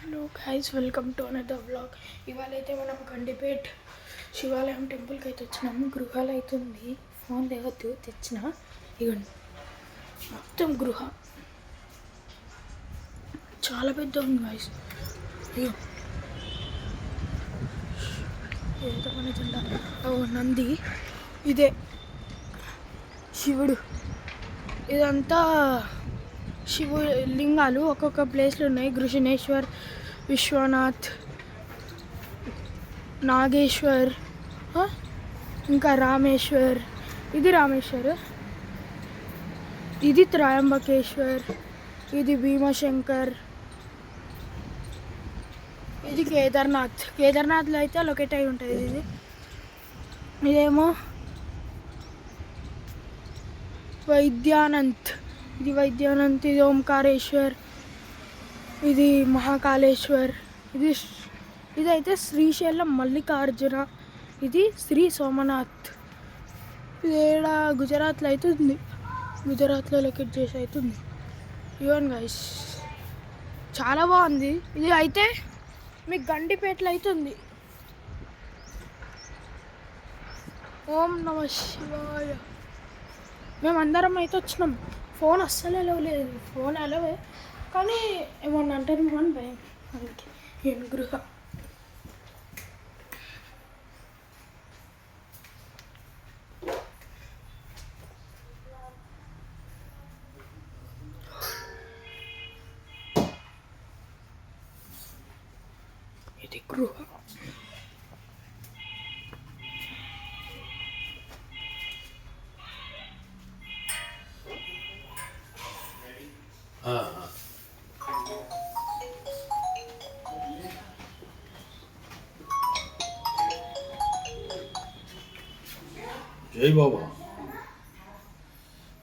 Hello guys, welcome to another vlog. ఇవాళ అయితే మనం గండిపేట్ శివాలయం టెంపుల్కి అయితే వచ్చినాము. గృహాలు అవుతుంది, ఫోన్ లేవద్దు తెచ్చిన. ఇవ్వండి, మొత్తం గృహ చాలా పెద్ద ఉంది గైస్. ఇగో ఏదో మన జెండా, నంది, ఇదే శివుడు. ఇదంతా శివు లింగాలు ఒక్కొక్క ప్లేస్లో ఉన్నాయి. గృషినేశ్వర్, విశ్వనాథ్, నాగేశ్వర్, ఇంకా రామేశ్వర్. ఇది రామేశ్వర్, ఇది త్రయంబకేశ్వర్, ఇది భీమశంకర్, ఇది కేదార్నాథ్. కేదార్నాథ్లో అయితే లొకేట్ అయి ఉంటుంది ఇది. ఇదేమో వైద్యానంత్, ఇది వైద్యానంత్, ఇది ఓంకారేశ్వర్, ఇది మహాకాళేశ్వర్, ఇదైతే శ్రీశైలం మల్లికార్జున, ఇది శ్రీ సోమనాథ్. ఇది ఏడ గుజరాత్లో అవుతుంది, గుజరాత్లో లొకేట్ చేసి అవుతుంది. ఇవన్ గైస్, చాలా బాగుంది. ఇది అయితే మీకు గండిపేటలో అవుతుంది. ఓం నమ శివాయ. మేమందరం అయితే వచ్చినాం. ఫోన్ అస్సలు లేదు, ఫోన్ అలవే, కానీ ఏమన్నా అంటారు అని భయం. అందుకే ఏం గృహ. ఇది గృహ. జై బాబా.